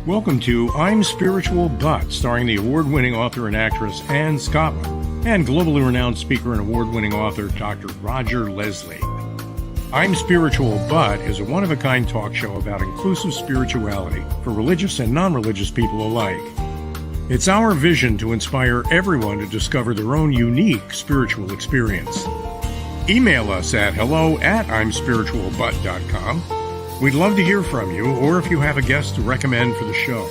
Welcome to I'm Spiritual But, starring the award-winning author and actress Anne Scottlin and globally renowned speaker and award-winning author Dr. Roger Leslie. I'm Spiritual But is a one-of-a-kind talk show about inclusive spirituality for religious and non-religious people alike. It's our vision to inspire everyone to discover their own unique spiritual experience. Email us at hello@imspiritualbut.com. We'd love to hear from you, or if you have a guest to recommend for the show.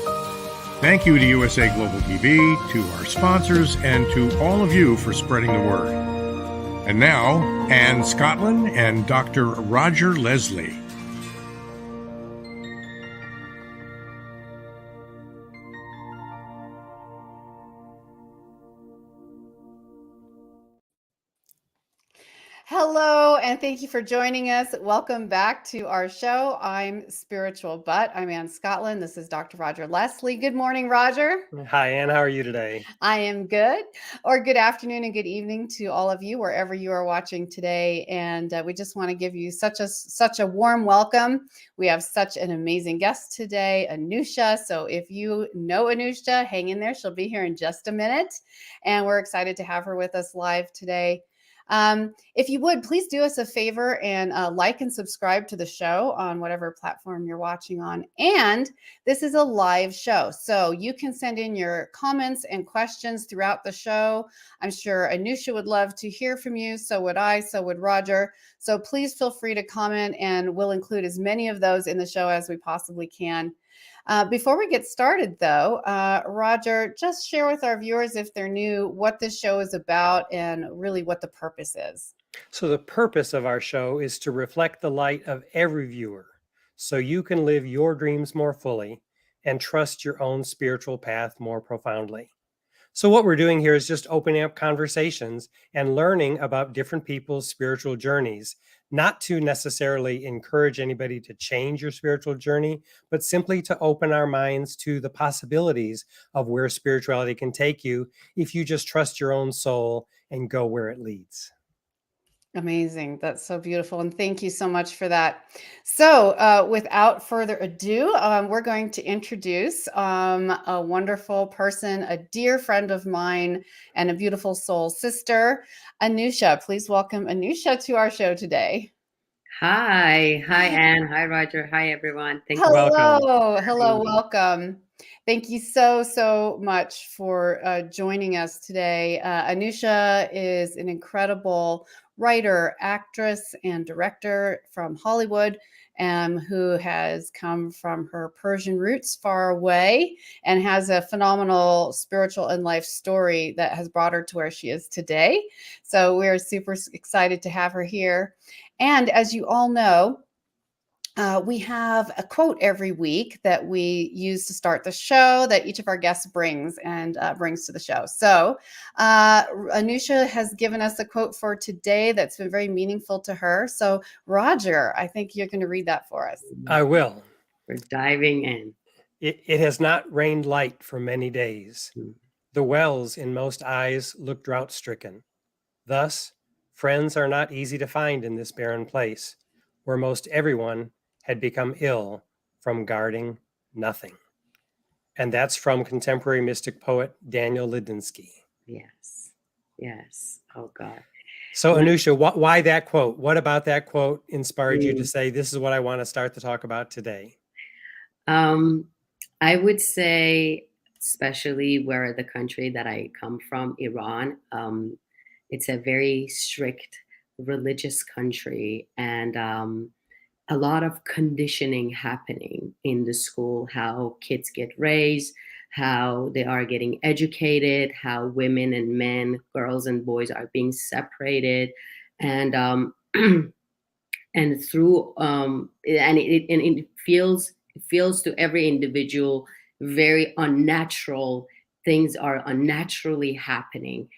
Thank you to USA Global TV, to our sponsors, and to all of you for spreading the word. And now, Anne Scottlin and Dr. Roger Leslie. Hello, and thank you for joining us. Welcome back to our show. I'm Spiritual But. I'm Anne Scottlin. This is Dr. Roger Leslie. Good morning, Roger. Hi, Anne. How are you today? I am good. Or good afternoon and good evening to all of you, wherever you are watching today. And we just want to give you such a warm welcome. We have such an amazing guest today, Anusha. So if you know Anusha, hang in there. She'll be here in just a minute. And we're excited to have her with us live today. If you would, please do us a favor and like and subscribe to the show on whatever platform you're watching on. And this is a live show, so you can send in your comments and questions throughout the show. I'm sure Anusha would love to hear from you. So would I, so would Roger. So please feel free to comment, and we'll include as many of those in the show as we possibly can. Before we get started, though, Roger, just share with our viewers, if they're new, what this show is about and really what the purpose is. So the purpose of our show is to reflect the light of every viewer so you can live your dreams more fully and trust your own spiritual path more profoundly. So what we're doing here is just opening up conversations and learning about different people's spiritual journeys, not to necessarily encourage anybody to change your spiritual journey, but simply to open our minds to the possibilities of where spirituality can take you if you just trust your own soul and go where it leads. Amazing. That's so beautiful. And thank you so much for that. So without further ado, we're going to introduce a wonderful person, a dear friend of mine, and a beautiful soul sister, Anusha. Please welcome Anusha to our show today. Hi. Hi, Anne. Hi, Roger. Hi, everyone. Thank you. Welcome. Thank you so much for joining us today. Anusha is an incredible writer, actress, and director from Hollywood, who has come from her Persian roots far away and has a phenomenal spiritual and life story that has brought her to where she is today. So we're super excited to have her here. And as you all know, we have a quote every week that we use to start the show that each of our guests brings to the show. So Anusha has given us a quote for today that's been very meaningful to her. So Roger, I think you're going to read that for us. I will. We're diving in. It has not rained light for many days. The wells in most eyes look drought-stricken. Thus, friends are not easy to find in this barren place, where most everyone had become ill from guarding nothing. And that's from contemporary mystic poet Daniel Ladinsky. Yes. Oh, God. So, Anusha, why that quote? What about that quote inspired you to say, this is what I want to start to talk about today? I would say, especially where the country that I come from, Iran, it's a very strict religious country, and a lot of conditioning happening in the school, how kids get raised, how they are getting educated, how women and men, girls and boys are being separated. And and through it feels to every individual very unnatural. Things are unnaturally happening.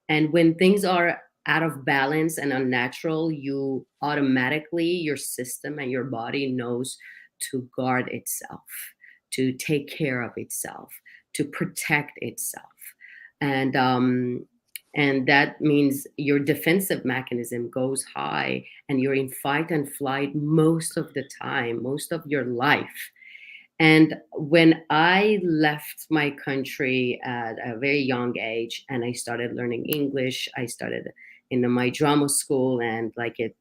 And when things are out of balance and unnatural, you automatically, your system and your body knows to guard itself, to take care of itself, to protect itself. And that means your defensive mechanism goes high and you're in fight and flight most of the time, most of your life. And when I left my country at a very young age and I started learning English, I started in my drama school and like a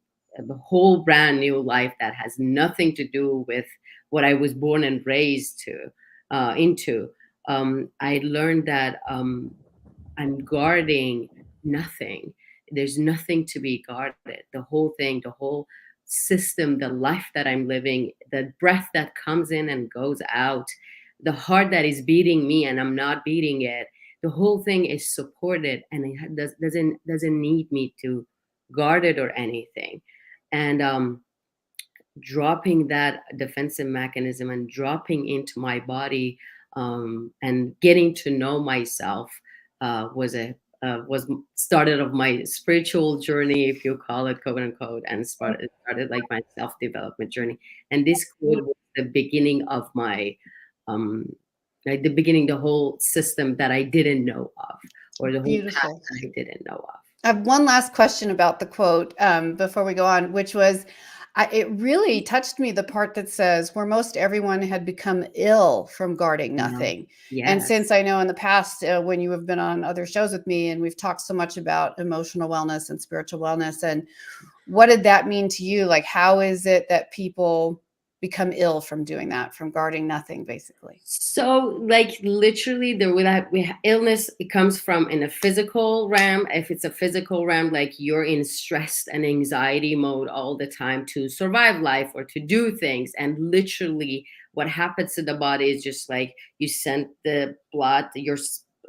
whole brand new life that has nothing to do with what I was born and raised into. I learned that I'm guarding nothing. There's nothing to be guarded. The whole thing, the whole system, the life that I'm living, the breath that comes in and goes out, the heart that is beating me and I'm not beating it, the whole thing is supported and doesn't need me to guard it or anything. And dropping that defensive mechanism and dropping into my body, and getting to know myself was started of my spiritual journey, if you call it, quote unquote, and started like my self-development journey. And this quote was the beginning of my like the whole system that I didn't know of, or the whole path that I didn't know of. I have one last question about the quote before we go on, which was, it really touched me, the part that says, where most everyone had become ill from guarding nothing. Yes. And since I know in the past, when you have been on other shows with me and we've talked so much about emotional wellness and spiritual wellness, and what did that mean to you? Like, how is it that people become ill from doing that, from guarding nothing, basically? So like literally illness, it comes from in a physical realm. If it's a physical realm, like you're in stress and anxiety mode all the time to survive life or to do things. And literally what happens to the body is just like you send the blood, your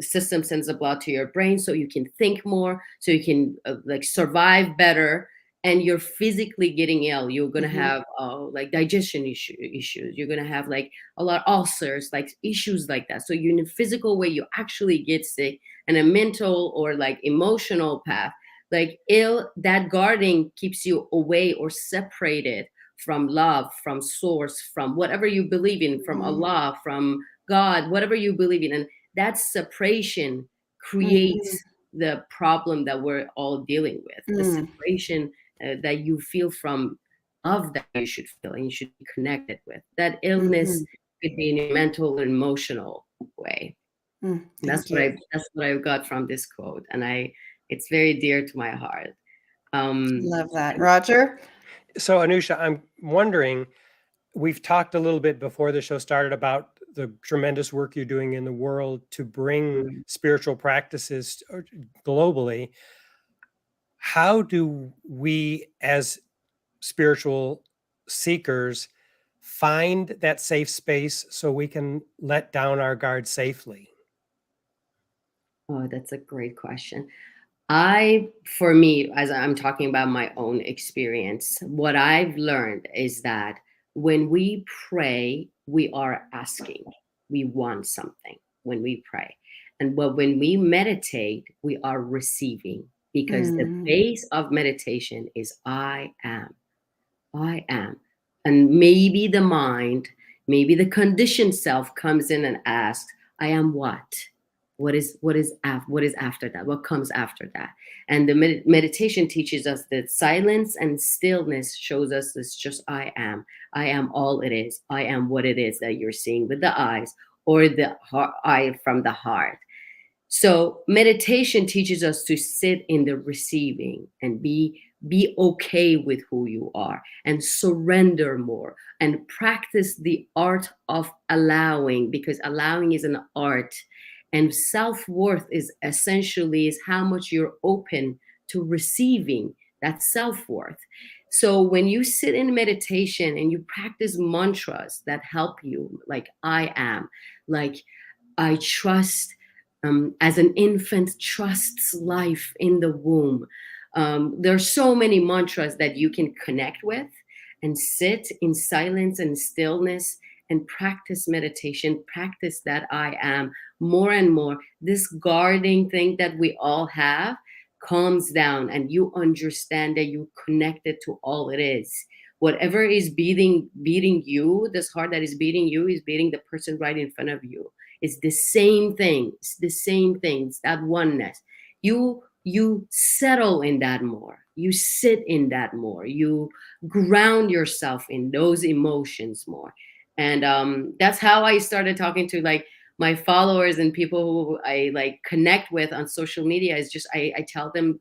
system sends the blood to your brain so you can think more, so you can like survive better. And you're physically getting ill. You're going to have like digestion issues. You're going to have like a lot of ulcers, like issues like that. So you in a physical way, you actually get sick, and a mental or like emotional path, like ill, that guarding keeps you away or separated from love, from source, from whatever you believe in, from Allah, from God, whatever you believe in. And that separation creates the problem that we're all dealing with. The separation that you feel from of that you should feel and you should be connected with. That illness could be in a mental and emotional way. That's what I got from this quote, and it's very dear to my heart. Love that. Roger? So Anusha, I'm wondering, we've talked a little bit before the show started about the tremendous work you're doing in the world to bring spiritual practices globally. How do we as spiritual seekers find that safe space so we can let down our guard safely? Oh, that's a great question. For me, as I'm talking about my own experience, what I've learned is that when we pray, we are asking, we want something when we pray. But when we meditate, we are receiving, because the base of meditation is I am. I am. And maybe the mind, maybe the conditioned self comes in and asks, I am what? What is after that? What comes after that? And the meditation teaches us that silence and stillness shows us this just I am. I am all it is. I am what it is that you're seeing with the eyes, or the eye from the heart. So meditation teaches us to sit in the receiving and be okay with who you are and surrender more and practice the art of allowing, because allowing is an art. And self-worth is how much you're open to receiving that self-worth. So when you sit in meditation and you practice mantras that help you, like I am, like I trust, as an infant trusts life in the womb. There are so many mantras that you can connect with and sit in silence and stillness and practice meditation, practice that I am more and more. This guarding thing that we all have calms down, and you understand that you connected to all it is. Whatever is beating you, this heart that is beating you is beating the person right in front of you. It's the same thing. It's the same thing. It's that oneness. You settle in that more. You sit in that more. You ground yourself in those emotions more. And that's how I started talking to like my followers and people who I like connect with on social media. Is just I tell them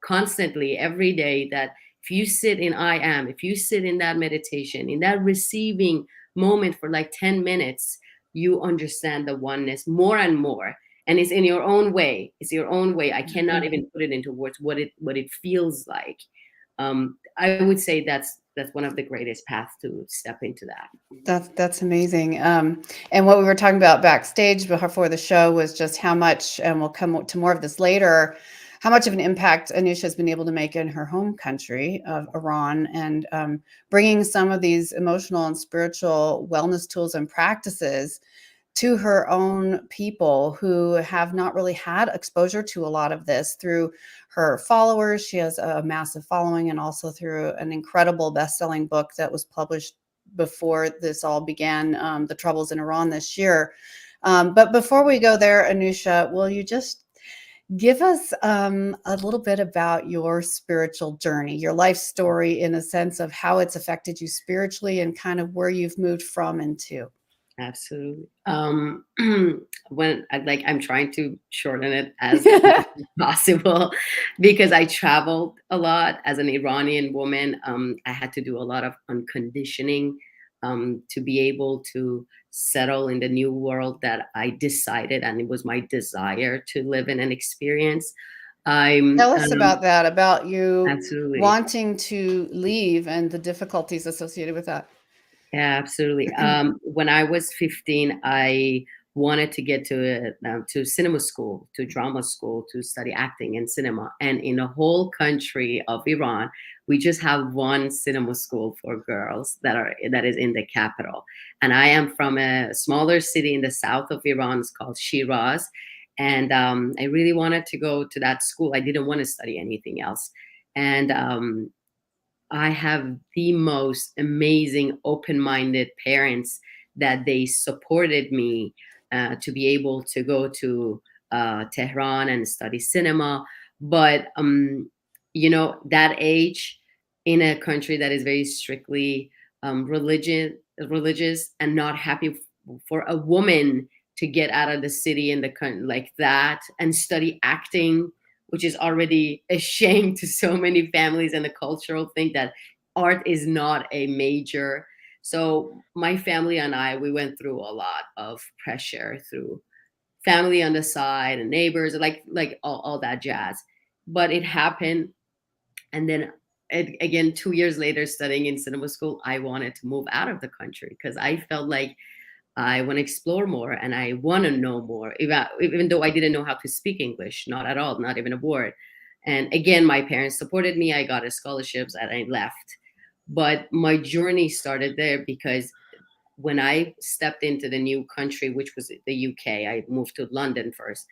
constantly every day that if you sit in I am, if you sit in that meditation, in that receiving moment for like 10 minutes, you understand the oneness more and more. And it's in your own way. It's your own way. I cannot even put it into words what it feels like. I would say that's one of the greatest paths to step into that. That's amazing. And what we were talking about backstage before the show was just how much, and we'll come to more of this later, how much of an impact Anusha has been able to make in her home country of Iran, and bringing some of these emotional and spiritual wellness tools and practices to her own people who have not really had exposure to a lot of this through her followers. She has a massive following, and also through an incredible best-selling book that was published before this all began, The Troubles in Iran this year. But before we go there, Anusha, will you just give us a little bit about your spiritual journey, your life story, in a sense of how it's affected you spiritually and kind of where you've moved from and to? Absolutely. When I'm trying to shorten it as much as possible because I traveled a lot as an Iranian woman. I had to do a lot of unconditioning to be able to settle in the new world that I decided, and it was my desire to live in and experience. Tell us about that, about you Absolutely. wanting to leave and the difficulties associated with that. Yeah, absolutely. When I was 15, I wanted to get to cinema school, to drama school, to study acting and cinema. And in the whole country of Iran, we just have one cinema school for girls that is in the capital. And I am from a smaller city in the south of Iran. It's called Shiraz. And I really wanted to go to that school. I didn't want to study anything else. And I have the most amazing, open-minded parents that they supported me to be able to go to Tehran and study cinema. But that age in a country that is very strictly religious and not happy for a woman to get out of the city in the country like that and study acting, which is already a shame to so many families, and the cultural thing that art is not a major. So my family and I, we went through a lot of pressure through family on the side and neighbors, like all that jazz. But it happened. And then again, 2 years later, studying in cinema school, I wanted to move out of the country because I felt like I want to explore more and I want to know more, even though I didn't know how to speak English, not at all, not even a word. And again, my parents supported me. I got a scholarships and I left. But my journey started there because when I stepped into the new country, which was the UK, I moved to London first.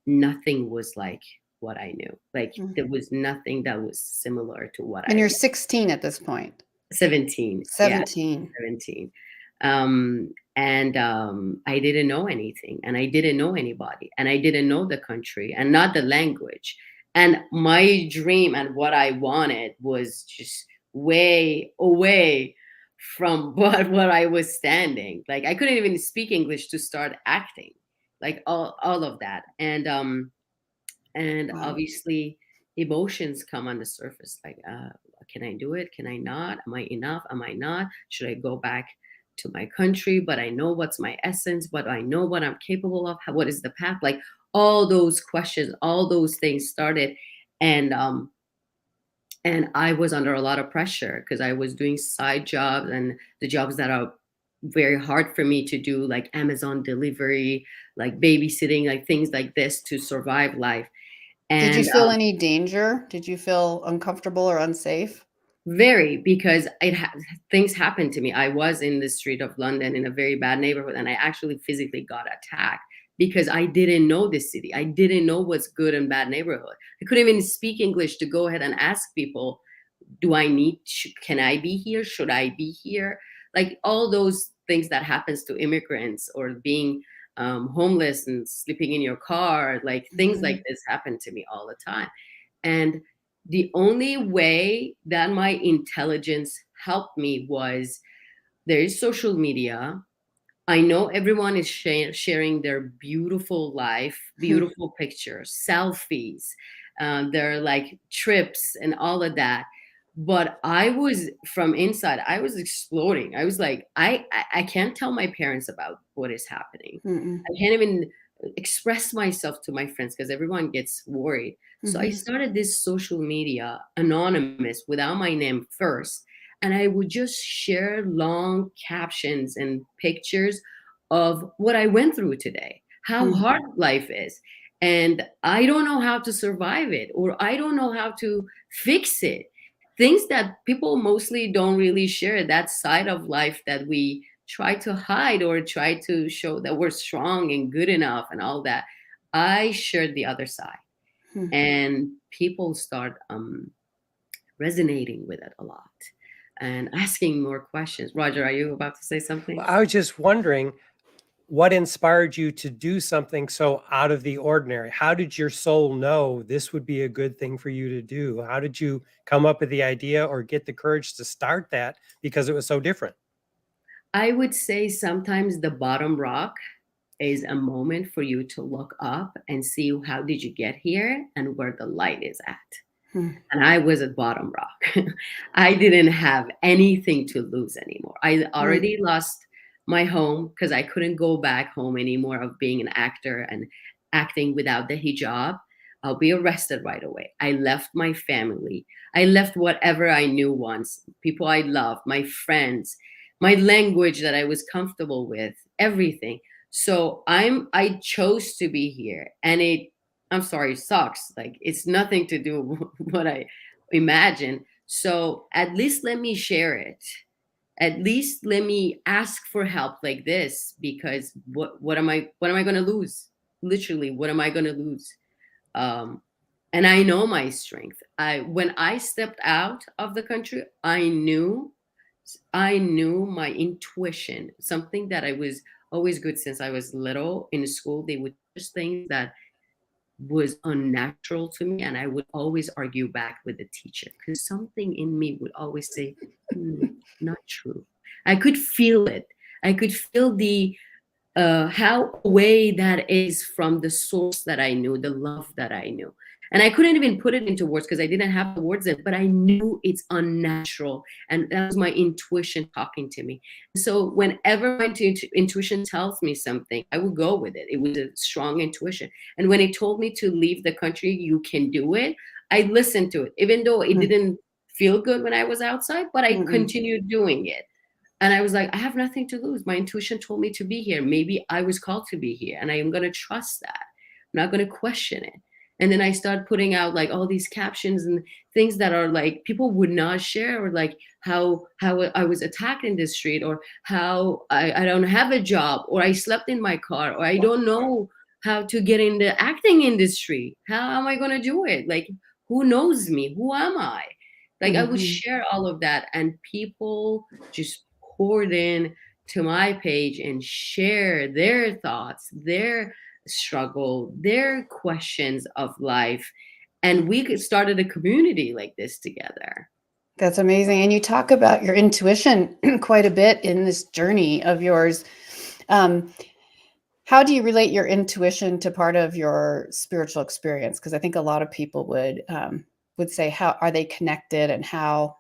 Nothing was like what I knew. Like there was nothing that was similar to what And you're 16 at this point. 17. 17. Yeah, 17. I didn't know anything, and I didn't know anybody, and I didn't know the country and not the language. And my dream and what I wanted was just way away from what I was standing. Like I couldn't even speak English to start acting, like all of that. And Wow. obviously emotions come on the surface, like can I do it? Can I not? Am I enough? Am I not? Should I go back to my country? But I know what's my essence, but I know what I'm capable of. What is the path? Like all those questions, all those things started. And I was under a lot of pressure because I was doing side jobs and the jobs that are very hard for me to do, like Amazon delivery, like babysitting, like things like this to survive life. And did you feel any danger? Did you feel uncomfortable or unsafe? Very, because things happened to me. I was in the street of London in a very bad neighborhood, and I actually physically got attacked because I didn't know this city. I didn't know what's good and bad neighborhood. I couldn't even speak English to go ahead and ask people, can I be here? Should I be here? Like all those things that happens to immigrants, or being homeless and sleeping in your car, like things like this happen to me all the time. And the only way that my intelligence helped me was there is social media. I know everyone is sharing their beautiful life, beautiful pictures, selfies, their like trips and all of that. But I was from inside, I was exploding. I was like, I can't tell my parents about what is happening. Mm-mm. I can't even express myself to my friends because everyone gets worried. So I started this social media anonymous without my name first. And I would just share long captions and pictures of what I went through today, how hard life is. And I don't know how to survive it, or I don't know how to fix it. Things that people mostly don't really share, that side of life that we try to hide or try to show that we're strong and good enough and all that. I shared the other side. And people start resonating with it a lot and asking more questions. Roger, are you about to say something? I was just wondering what inspired you to do something so out of the ordinary. How did your soul know this would be a good thing for you to do? How did you come up with the idea or get the courage to start that because it was so different? I would say sometimes the bottom rock is a moment for you to look up and see how did you get here and where the light is at. And I was at bottom rock. I didn't have anything to lose anymore. I already lost my home because I couldn't go back home anymore of being an actor and acting without the hijab. I'll be arrested right away. I left my family. I left whatever I knew once, people I loved, my friends, my language that I was comfortable with, everything. So I chose to be here, and I'm sorry, sucks. Like it's nothing to do with what I imagined. So at least let me share it. At least let me ask for help like this, because what am I going to lose? Literally, what am I going to lose? And I know my strength. When I stepped out of the country, I knew my intuition, something that I was always good since I was little. In school, they would just things that was unnatural to me, and I would always argue back with the teacher because something in me would always say, not true. I could feel it. I could feel the how away that is from the source that I knew, the love that I knew. And I couldn't even put it into words because I didn't have the words in, but I knew it's unnatural. And that was my intuition talking to me. So whenever my intuition tells me something, I would go with it. It was a strong intuition. And when it told me to leave the country, you can do it, I listened to it, even though it didn't feel good when I was outside, but I continued doing it. And I was like, I have nothing to lose. My intuition told me to be here. Maybe I was called to be here, and I am going to trust that. I'm not going to question it. And then I start putting out like all these captions and things that are like people would not share, or like how I was attacked in the street, or how I don't have a job, or I slept in my car, or I don't know how to get in the acting industry. How am I going to do it? Like, who knows me? Who am I? Like I would share all of that, and people just poured in to my page and share their thoughts, their struggle, their questions of life. And we started a community like this together. That's amazing. And you talk about your intuition quite a bit in this journey of yours. How do you relate your intuition to part of your spiritual experience? Because I think a lot of people would say, how are they connected, and how?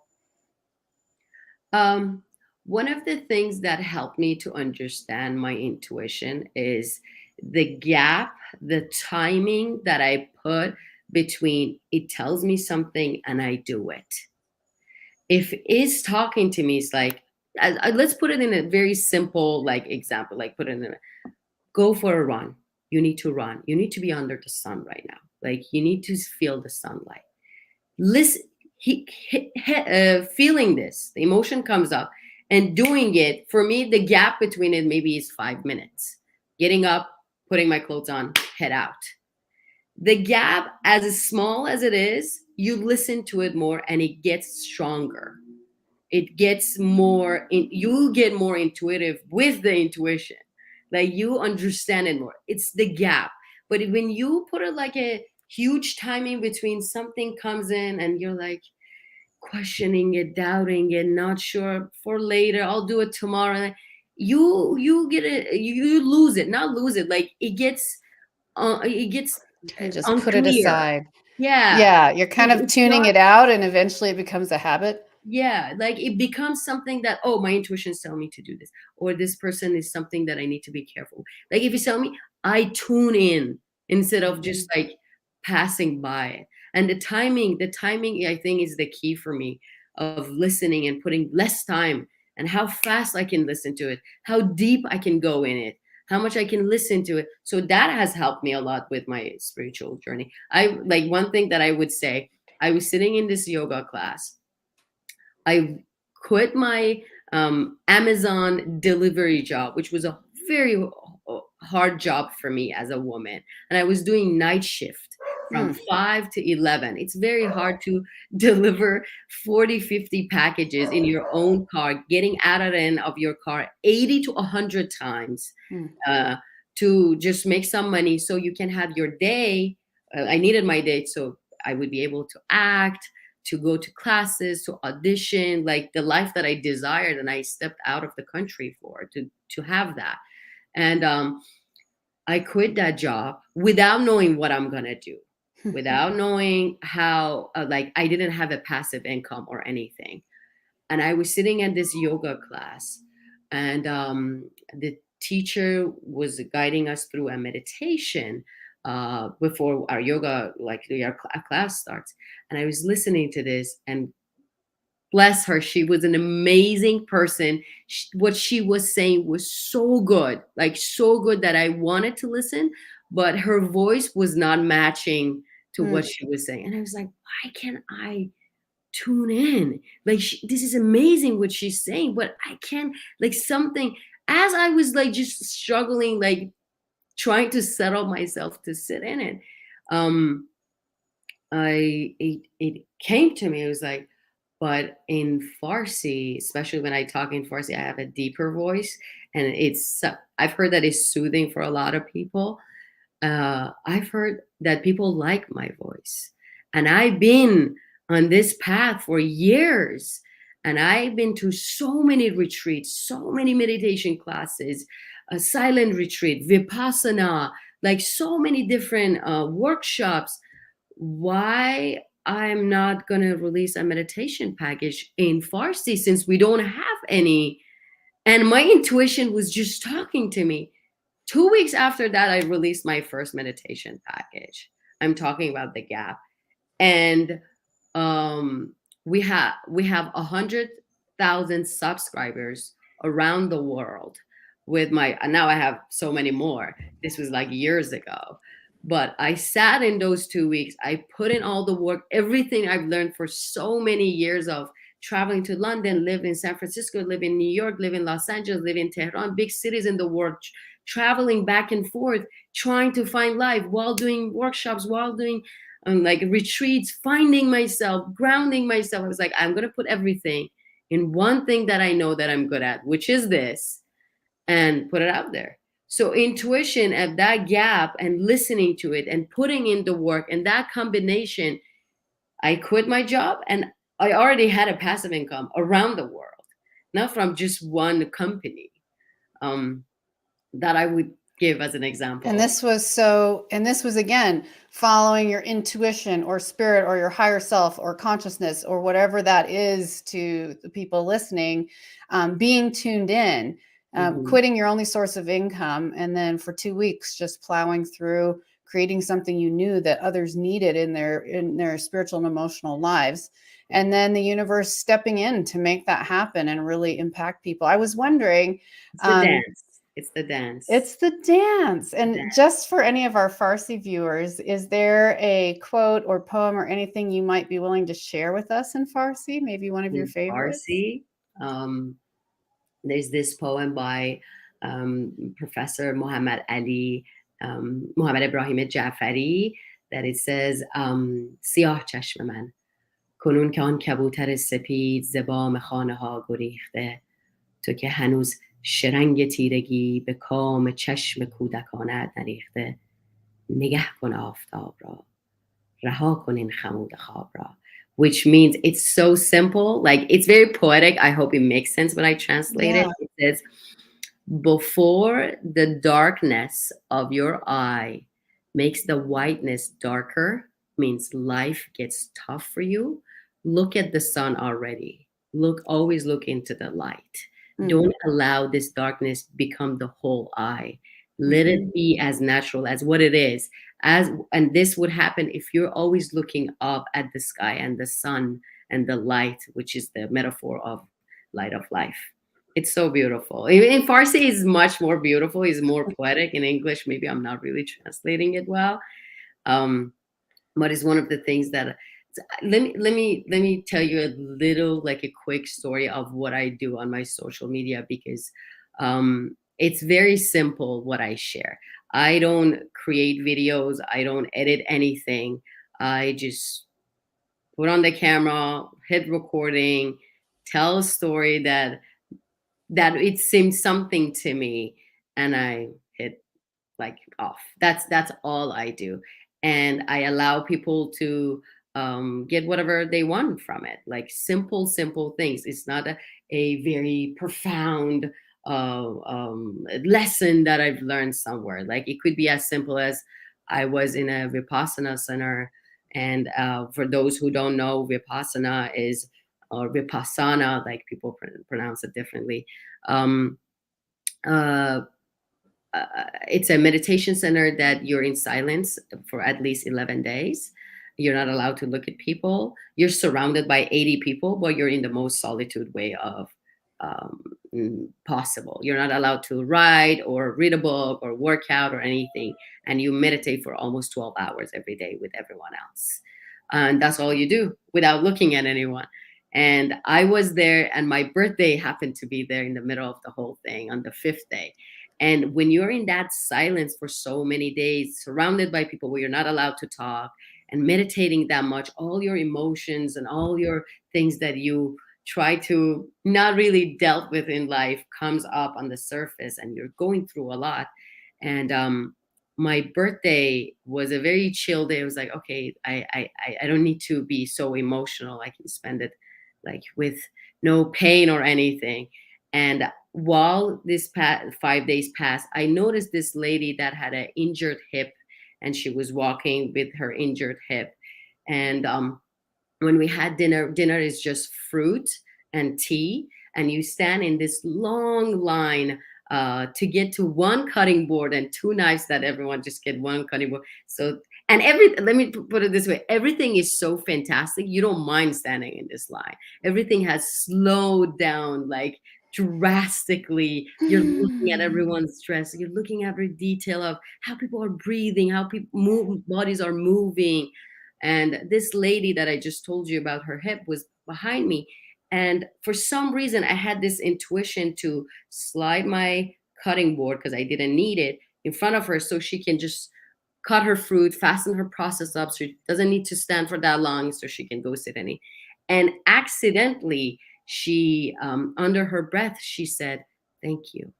One of the things that helped me to understand my intuition is the gap, the timing that I put between it tells me something and I do it. If it's talking to me, it's like, let's put it in a very simple like example, like put it in go for a run. You need to run. You need to be under the sun right now. Like you need to feel the sunlight. Listen, feeling this, the emotion comes up, and doing it. For me, the gap between it maybe is 5 minutes. Getting up, putting my clothes on, head out. The gap, as small as it is, you listen to it more and it gets stronger. It gets more, you get more intuitive with the intuition. Like you understand it more. It's the gap. But when you put it like a huge timing between something comes in and you're like, questioning it, doubting it, not sure, for later, I'll do it tomorrow, you get it, you lose it, not lose it, like it gets You just put it unclear. aside. Yeah. Yeah, you're kind of It's tuning not, it out, and eventually it becomes a habit. yeah, like it becomes something that, oh, my intuition's telling me to do this, or this person is something that I need to be careful. Like if you tell me, I tune in instead of just like passing by it. And the timing I think is the key for me of listening and putting less time, and how fast I can listen to it, how deep I can go in it, how much I can listen to it. So that has helped me a lot with my spiritual journey. I like, one thing that I would say, I was sitting in this yoga class. I quit my Amazon delivery job, which was a very hard job for me as a woman. And I was doing night shift from 5 to 11. It's very hard to deliver 40, 50 packages in your own car, getting out and in of your car 80 to 100 times to just make some money so you can have your day. I needed my day so I would be able to act, to go to classes, to audition, like the life that I desired, and I stepped out of the country for to have that. And I quit that job without knowing what I'm gonna do, without knowing how. Like I didn't have a passive income or anything, and I was sitting at this yoga class, and the teacher was guiding us through a meditation before our yoga, like our class starts. And I was listening to this, and bless her, she was an amazing person. What she was saying was so good, like so good that I wanted to listen, but her voice was not matching to what she was saying. And I was like, why can't I tune in? Like this is amazing what she's saying, but I can't, like something, as I was like just struggling, like trying to settle myself to sit in it, it came to me. It was like, but in Farsi, especially when I talk in Farsi, I have a deeper voice, and I've heard that it's soothing for a lot of people. I've heard that people like my voice, and I've been on this path for years, and I've been to so many retreats, so many meditation classes, a silent retreat, vipassana, like so many different workshops. Why I'm not going to release a meditation package in Farsi since we don't have any? And my intuition was just talking to me. 2 weeks after that, I released my first meditation package. I'm talking about the gap. And we have 100,000 subscribers around the world with my, now I have so many more. This was like years ago. But I sat in those 2 weeks. I put in all the work, everything I've learned for so many years of traveling to London, live in San Francisco, live in New York, live in Los Angeles, live in Tehran, big cities in the world, traveling back and forth, trying to find life while doing workshops, while doing like retreats, finding myself, grounding myself. I was like, I'm going to put everything in one thing that I know that I'm good at, which is this, and put it out there. So intuition at that gap and listening to it and putting in the work, and that combination, I quit my job and I already had a passive income around the world, not from just one company, that I would give as an example. And this was again, following your intuition or spirit or your higher self or consciousness or whatever that is to the people listening, being tuned in. Quitting your only source of income, and then for 2 weeks just plowing through, creating something you knew that others needed in their spiritual and emotional lives, and then the universe stepping in to make that happen and really impact people. I was wondering, it's the dance. It's the dance. It's the dance. And just for any of our Farsi viewers, is there a quote or poem or anything you might be willing to share with us in Farsi? Maybe one of your favorites? Farsi, there's this poem by Professor Muhammad Ibrahim Jafari that it says, سیاه چشم من کنون که آن کبوتر سپید ز بام خانه ها گریخته تو که هنوز شرنگ تیرگی به کام چشم کودکانت نریخته نگه کن آفتاب را رها کن این خمود خواب را which means it's so simple. Like, it's very poetic. I hope it makes sense when I translate it. Yeah. It says, before the darkness of your eye makes the whiteness darker, means life gets tough for you, look at the sun already. Always look into the light. Don't allow this darkness become the whole eye. Let it be as natural as what it is. And this would happen if you're always looking up at the sky and the sun and the light, which is the metaphor of light of life. It's so beautiful. In Farsi, is much more beautiful. It's more poetic. In English, maybe I'm not really translating it well. But it's one of the things that let me tell you a little, like a quick story of what I do on my social media, because it's very simple what I share. I don't create videos. I don't edit anything. I just put on the camera, hit recording, tell a story that it seems something to me, and I hit like off. That's all I do. And I allow people to get whatever they want from it, like simple things. It's not a very profound lesson that I've learned somewhere. Like, it could be as simple as, I was in a Vipassana center, and for those who don't know, Vipassana is, or Vipassana, like people pronounce it differently. It's a meditation center that you're in silence for at least 11 days. You're not allowed to look at people. You're surrounded by 80 people, but you're in the most solitude way of possible. You're not allowed to write or read a book or work out or anything. And you meditate for almost 12 hours every day with everyone else. And that's all you do without looking at anyone. And I was there, and my birthday happened to be there in the middle of the whole thing on the 5th day. And when you're in that silence for so many days, surrounded by people where you're not allowed to talk, and meditating that much, all your emotions and all your things that you try to not really dealt with in life comes up on the surface, and you're going through a lot. And my birthday was a very chill day. It was like, okay, I don't need to be so emotional. I can spend it like with no pain or anything. And while this 5 days passed, I noticed this lady that had an injured hip, and she was walking with her injured hip. And when we had dinner is just fruit and tea, and you stand in this long line to get to one cutting board and 2 knives that everyone just get one cutting board. So, and let me put it this way, everything is so fantastic. You don't mind standing in this line. Everything has slowed down, like drastically. You're looking at everyone's dress. You're looking at every detail of how people are breathing, how bodies are moving. And this lady that I just told you about, her hip was behind me. And for some reason, I had this intuition to slide my cutting board, because I didn't need it, in front of her, so she can just cut her fruit, fasten her process up, so she doesn't need to stand for that long, so she can go sit in it. And accidentally, she, under her breath, she said, "Thank you."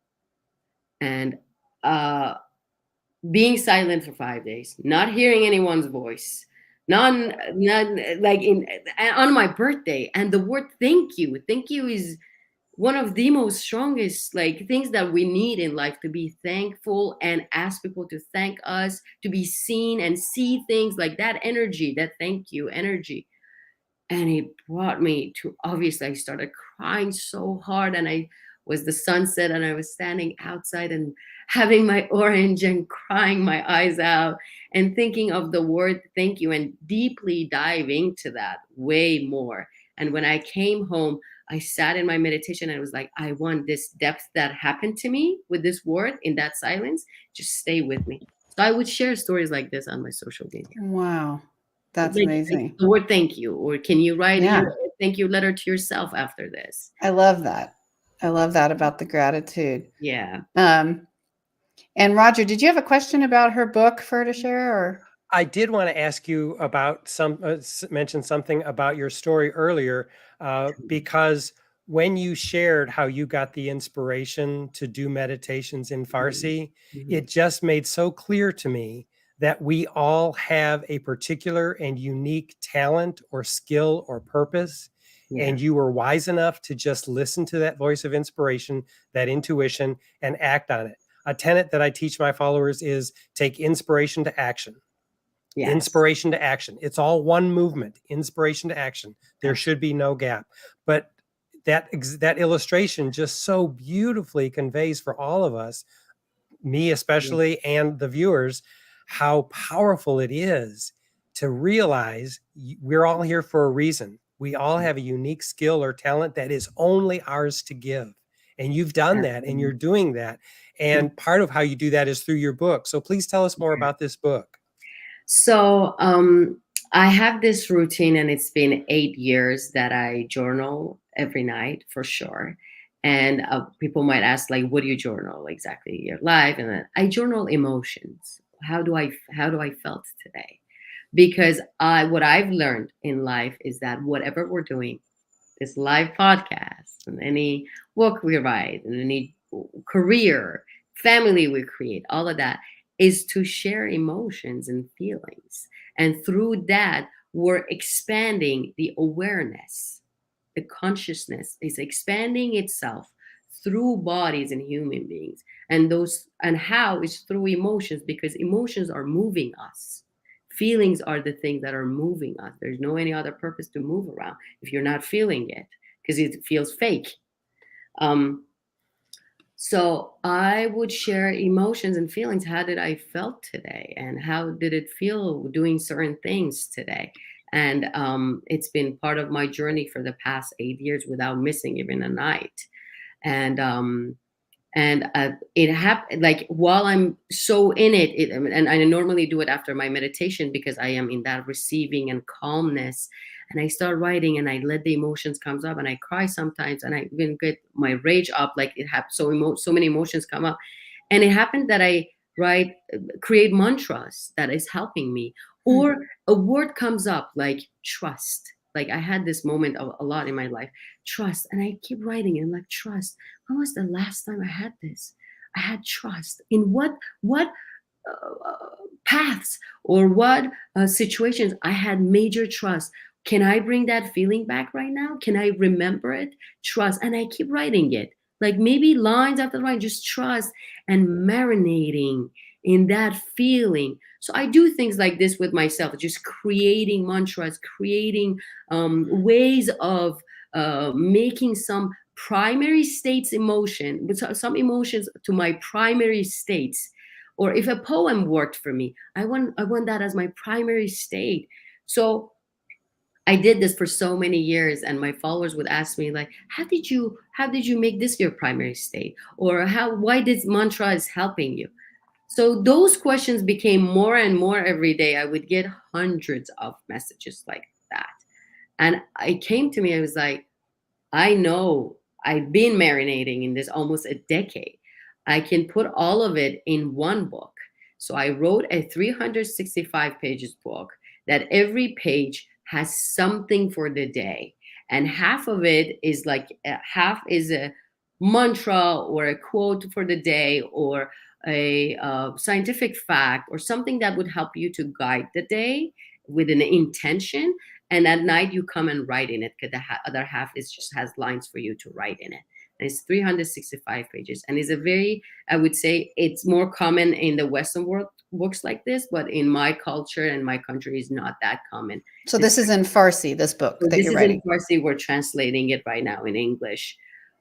And being silent for 5 days, not hearing anyone's voice, not like on my birthday, and the word thank you is one of the most strongest like things that we need in life, to be thankful and ask people to thank us, to be seen and see things like that energy, that thank you energy. And it brought me to, obviously I started crying so hard, and I was the sunset, and I was standing outside and having my orange and crying my eyes out and thinking of the word thank you, and deeply diving to that way more. And when I came home, I sat in my meditation, and I was like, I want this depth that happened to me with this word in that silence, just stay with me. So I would share stories like this on my social media. Wow. That's Like, amazing. the word thank you, or can you write Yeah. your thank you letter to yourself after this? I love that. I love that about the gratitude. Yeah. And Roger, did you have a question about her book for her to share, or? I did want to ask you about mention something about your story earlier, because when you shared how you got the inspiration to do meditations in Farsi, Mhm. it just made so clear to me that we all have a particular and unique talent or skill or purpose. Yeah. And you were wise enough to just listen to that voice of inspiration, that intuition, and act on it. A tenet that I teach my followers is take inspiration to action. Yes. Inspiration to action. It's all one movement, inspiration to action. There should be no gap. But that illustration just so beautifully conveys for all of us, me especially, and the viewers, how powerful it is to realize we're all here for a reason. We all have a unique skill or talent that is only ours to give. And you've done that, and you're doing that. And part of how you do that is through your book. So please tell us more about this book. So I have this routine, and it's been 8 years that I journal every night for sure. And people might ask, like, what do you journal exactly? Your life? And then I journal emotions. How do I felt today? Because what I've learned in life is that whatever we're doing, this live podcast and any book we write and any career, family we create, all of that is to share emotions and feelings. And through that, we're expanding the awareness. The consciousness is expanding itself through bodies and human beings. And how is through emotions, because emotions are moving us. Feelings are the things that are moving us. There's no any other purpose to move around if you're not feeling it, because it feels fake. So I would share emotions and feelings. How did I felt today? And how did it feel doing certain things today? And it's been part of my journey for the past 8 years without missing even a night. And it happened like while I'm so in it, and I normally do it after my meditation because I am in that receiving and calmness. And I start writing, and I let the emotions comes up, and I cry sometimes, and I even get my rage up. Like it happened, so many emotions come up, and it happened that I create mantras that is helping me, or a word comes up like trust. Like I had this moment a lot in my life, trust, and I keep writing and like trust. When was the last time I had this? I had trust in what paths or what situations I had major trust. Can I bring that feeling back right now? Can I remember it? Trust. And I keep writing it. Like maybe lines after line, just trust and marinating in that feeling. So I do things like this with myself, just creating mantras, creating ways of making some primary states emotion, with some emotions to my primary states. Or if a poem worked for me, I want that as my primary state. So I did this for so many years, and my followers would ask me like, how did you make this your primary state? Or why this mantra is helping you? So those questions became more and more every day. I would get hundreds of messages like that. And it came to me, I was like, I know I've been marinating in this almost a decade. I can put all of it in one book. So I wrote a 365 pages book that every page has something for the day. And half of it is like, half is a mantra or a quote for the day, or a scientific fact, or something that would help you to guide the day with an intention. And at night you come and write in it, because the other half just has lines for you to write in it. And it's 365 pages, and it's a very, I would say it's more common in the Western world, books like this, but in my culture and my country is not that common. So this is in Farsi, this book So that this you're is writing. in Farsi. We're translating it right now in English.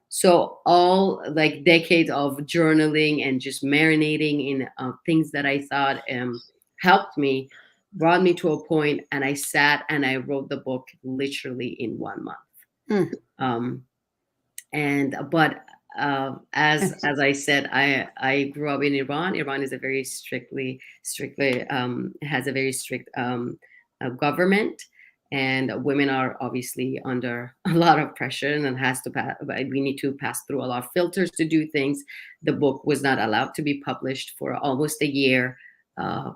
So all like decades of journaling and just marinating in things that I thought helped me, brought me to a point, and I sat and I wrote the book literally in 1 month. But as I said, I grew up in Iran. Iran is a very strictly has a very strict government. And women are obviously under a lot of pressure, and we need to pass through a lot of filters to do things. The book was not allowed to be published for almost a year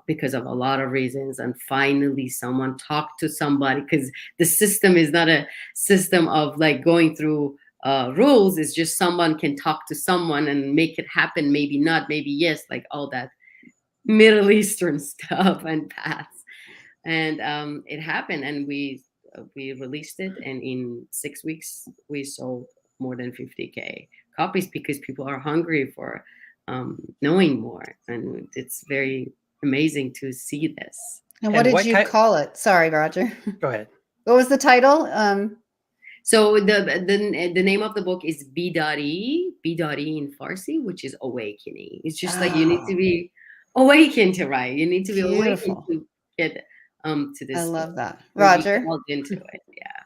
because of a lot of reasons. And finally, someone talked to somebody, because the system is not a system of like going through rules. It's just someone can talk to someone and make it happen. Maybe not, maybe yes, like all that Middle Eastern stuff and paths. And it happened, and we released it, and in 6 weeks we sold more than 50K copies because people are hungry for knowing more, and it's very amazing to see this. And what did you call it? Sorry, Roger. Go ahead. What was the title? So the name of the book is B.E in Farsi, which is awakening. It's just like you need to be awakened to write. You need to be awakened to get to this. I love that, Roger. Into it, yeah.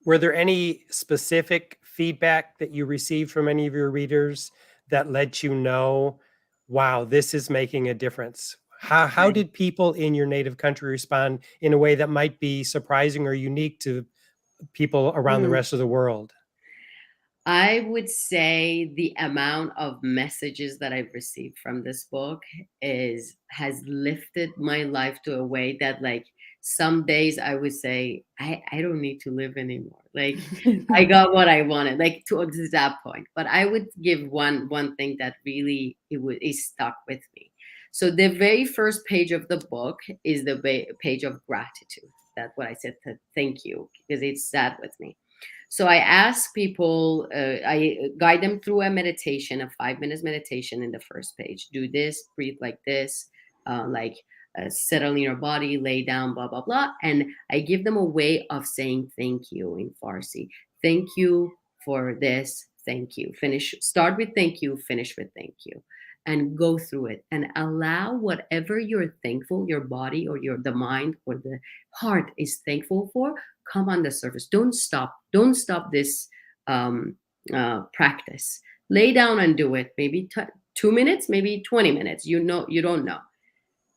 Were there any specific feedback that you received from any of your readers that let you know, wow, this is making a difference? How did people in your native country respond in a way that might be surprising or unique to people around the rest of the world? I would say the amount of messages that I've received from this book has lifted my life to a way that, like, some days I would say, I don't need to live anymore. Like, I got what I wanted, like to that point. But I would give one thing that really is stuck with me. So the very first page of the book is the page of gratitude. That's what I said, to thank you, because it sat with me. So I ask people, I guide them through a meditation, a 5 minutes meditation in the first page. Do this, breathe like this, settle in your body, lay down, blah, blah, blah. And I give them a way of saying thank you in Farsi. Thank you for this, thank you. Start with thank you, finish with thank you. And go through it and allow whatever you're thankful, your body or the mind or the heart is thankful for, come on the surface. Don't stop this practice. Lay down and do it. Maybe 2 minutes, maybe 20 minutes. You don't know.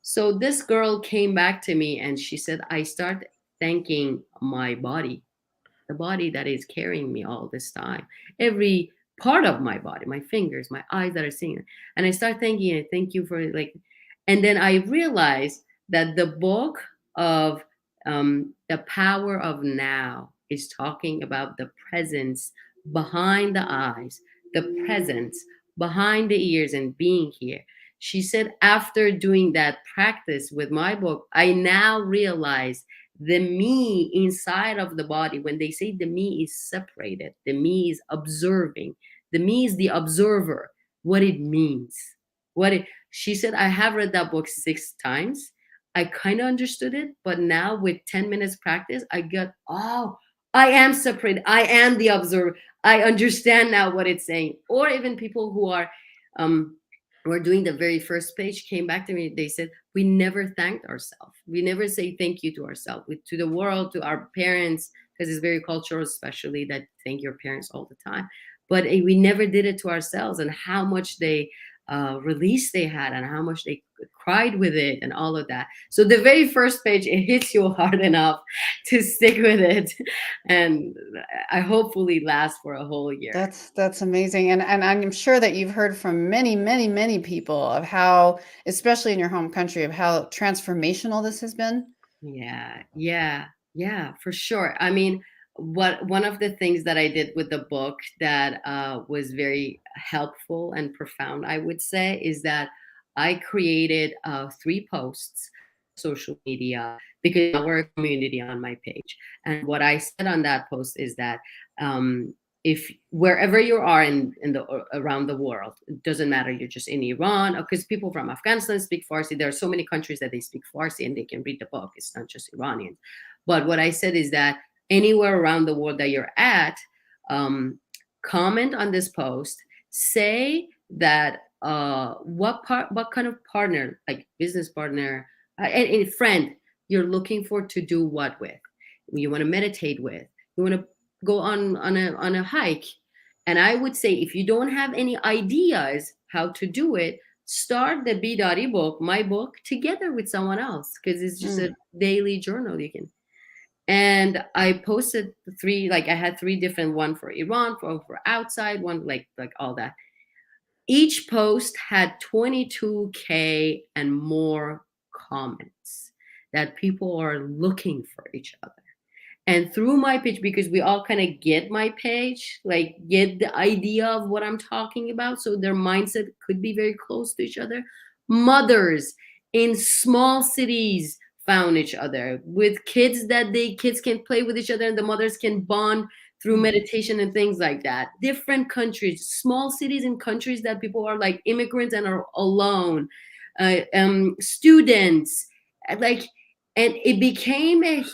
So this girl came back to me and she said, I start thanking my body, the body that is carrying me all this time. Every part of my body, my fingers, my eyes that are seeing it. And I start thanking it. Thank you for and then I realized that the book of The Power of Now is talking about the presence behind the eyes, the presence behind the ears and being here. She said, after doing that practice with my book, I now realize the me inside of the body. When they say the me is separated, the me is observing, the me is the observer, what it means. She said, I have read that book 6 times. I kind of understood it, but now with 10 minutes practice, I got, oh, I am separate. I am the observer. I understand now what it's saying. Or even people who are doing the very first page came back to me. They said, we never thanked ourselves. We never say thank you to ourselves, to the world, to our parents, because it's very cultural, especially that thank your parents all the time. But we never did it to ourselves, and how much release they had and how much they cried with it and all of that. So the very first page, it hits you hard enough to stick with it, and I hopefully last for a whole year. That's amazing. And I'm sure that you've heard from many people of how, especially in your home country, of how transformational this has been. Yeah, for sure. I mean, one of the things that I did with the book that was very helpful and profound, I would say, is that I created 3 posts on social media, because we're a community on my page. And what I said on that post is that if wherever you are around the world, it doesn't matter, you're just in Iran, because people from Afghanistan speak Farsi. There are so many countries that they speak Farsi and they can read the book. It's not just Iranians. But what I said is that anywhere around the world that you're at, comment on this post, say that what kind of partner, like business partner, a friend you're looking for to do what with. You want to meditate with, you want to go on a hike. And I would say, if you don't have any ideas how to do it, start the B.E book, my book, together with someone else, because it's just a daily journal you can. And I posted 3, I had 3 different, one for Iran, for outside, one like all that. Each post had 22K and more comments that people are looking for each other. And through my page, because we all kind of get my page, get the idea of what I'm talking about, so their mindset could be very close to each other. Mothers in small cities found each other, with kids that kids can play with each other and the mothers can bond through meditation and things like that. Different countries, small cities and countries that people are like immigrants and are alone, students, like, and it became a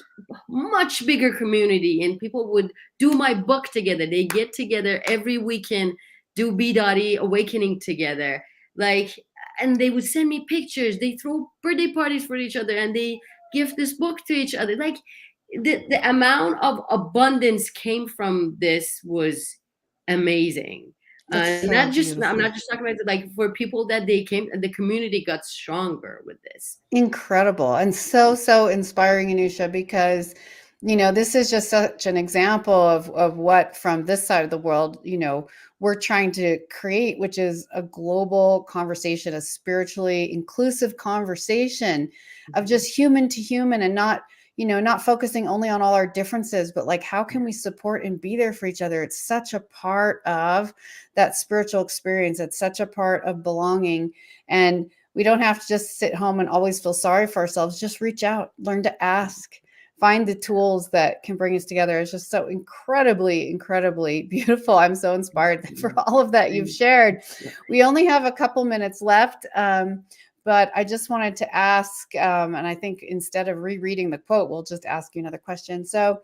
much bigger community, and people would do my book together. They get together every weekend, do B-Dotty Awakening together, like, and they would send me pictures. They throw birthday parties for each other, and they give this book to each other. Like, the amount of abundance came from this was amazing. That's so Not just, I'm beautiful. not just talking about it, like, for people that they came, the community got stronger with this. Incredible and so inspiring, Anusha, because this is just such an example of what from this side of the world, we're trying to create, which is a global conversation, a spiritually inclusive conversation of just human to human, and not focusing only on all our differences, but like, how can we support and be there for each other? It's such a part of that spiritual experience. It's such a part of belonging. And we don't have to just sit home and always feel sorry for ourselves. Just reach out, learn to ask, find the tools that can bring us together. It's just so incredibly, incredibly beautiful. I'm so inspired for all of that you've shared. We only have a couple minutes left, but I just wanted to ask, and I think instead of rereading the quote, we'll just ask you another question. So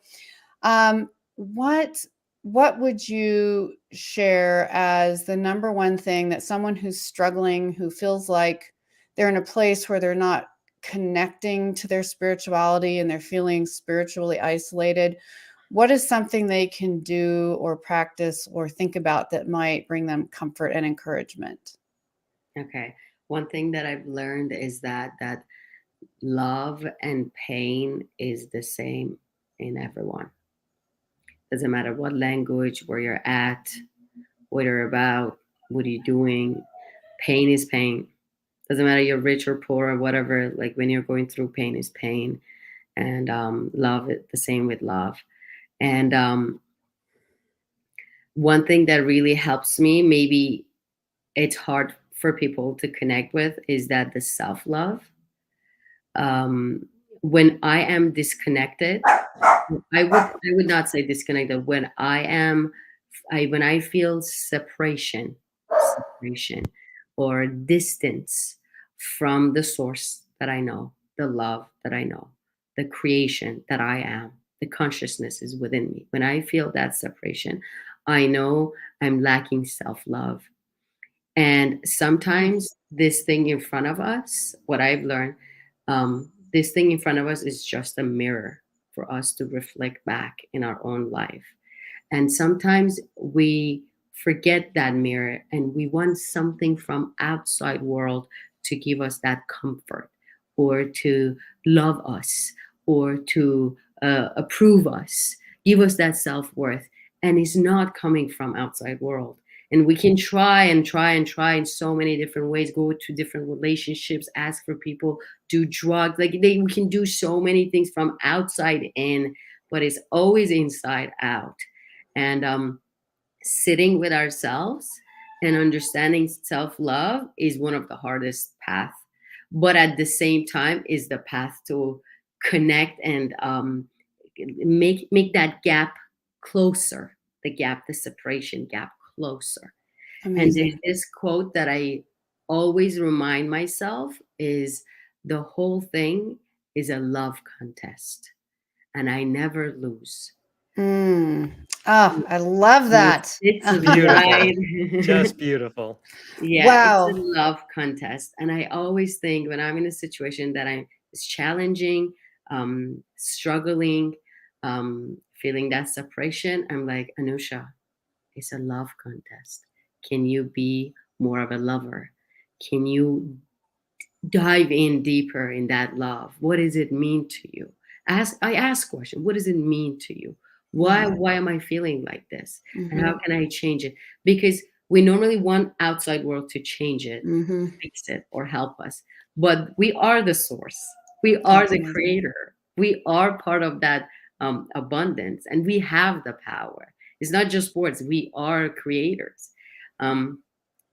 what would you share as the number one thing that someone who's struggling, who feels like they're in a place where they're not connecting to their spirituality and they're feeling spiritually isolated, what is something they can do or practice or think about that might bring them comfort and encouragement? Okay. One thing that I've learned is that love and pain is the same in everyone. Doesn't matter what language, where you're at, what you're about, what you're doing. Pain is pain. Doesn't matter you're rich or poor or whatever. Like, when you're going through pain is pain, and love it the same with love. And one thing that really helps me, maybe it's hard for people to connect with, is that the self-love. When I am disconnected, I would not say disconnected. When I feel separation or distance from the source that I know, the love that I know, the creation that I am, the consciousness is within me. When I feel that separation, I know I'm lacking self-love. And sometimes this thing in front of us, what I've learned, this thing in front of us is just a mirror for us to reflect back in our own life. And sometimes we forget that mirror and we want something from outside world to give us that comfort, or to love us, or to approve us, give us that self-worth. And it's not coming from outside world. And we can try and try and try in so many different ways, go to different relationships, ask for people, do drugs. Like, we can do so many things from outside in, but it's always inside out. And sitting with ourselves and understanding self-love is one of the hardest paths, but at the same time is the path to connect and make that gap closer, the separation gap closer. Amazing. And there's this quote that I always remind myself is, the whole thing is a love contest, and I never lose. Oh, I love that. It's Beautiful. right. Just beautiful. Yeah, Wow. it's a love contest. And I always think, when I'm in a situation that it's challenging, struggling, feeling that separation, I'm like, Anusha, it's a love contest. Can you be more of a lover? Can you dive in deeper in that love? What does it mean to you? I ask question, what does it mean to you? Why am I feeling like this? And how can I change it? Because we normally want outside world to change it, fix it, or help us. But we are the source. We are the creator. We are part of that abundance, and we have the power. It's not just words. We are creators.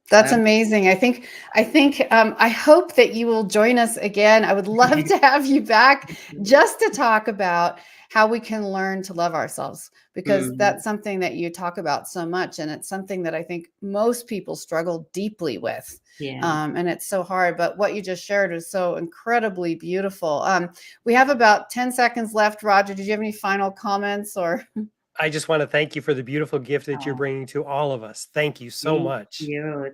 That's amazing. I hope that you will join us again. I would love to have you back just to talk about how we can learn to love ourselves, because that's something that you talk about so much. And it's something that I think most people struggle deeply with. Yeah. And it's so hard, but what you just shared is so incredibly beautiful. We have about 10 seconds left. Roger, did you have any final comments or? I just want to thank you for the beautiful gift that you're bringing to all of us. Thank you so much.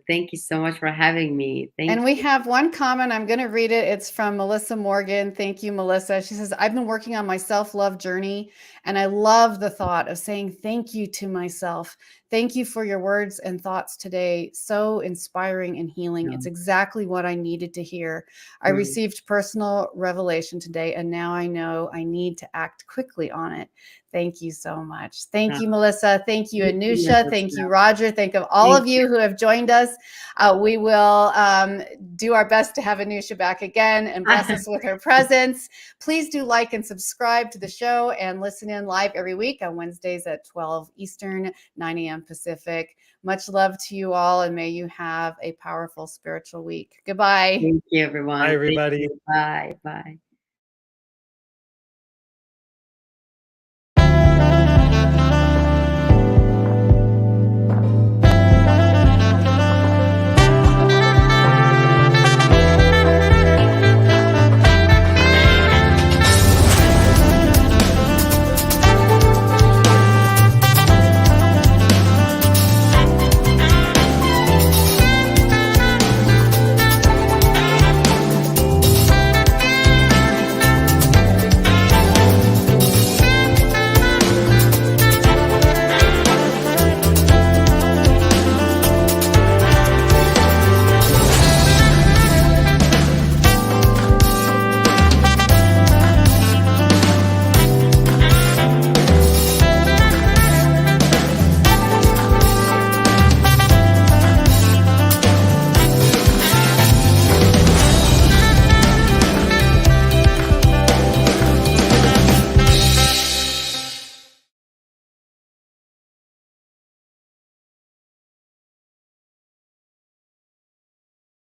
Thank you so much for having me. And we have one comment. I'm going to read it. It's from Melissa Morgan. Thank you, Melissa. She says, I've been working on my self-love journey, and I love the thought of saying thank you to myself. Thank you for your words and thoughts today. So inspiring and healing. It's exactly what I needed to hear. I received personal revelation today, and now I know I need to act quickly on it. Thank you so much. Thank you, Melissa. Thank you, Anusha. Thank you, Roger. Thank you, all of you who have joined us. We will do our best to have Anusha back again and bless us with her presence. Please do like and subscribe to the show and listen in live every week on Wednesdays at 12 Eastern, 9 a.m. Pacific. Much love to you all, and may you have a powerful spiritual week. Goodbye. Thank you, everyone. Bye, everybody. Bye. Bye.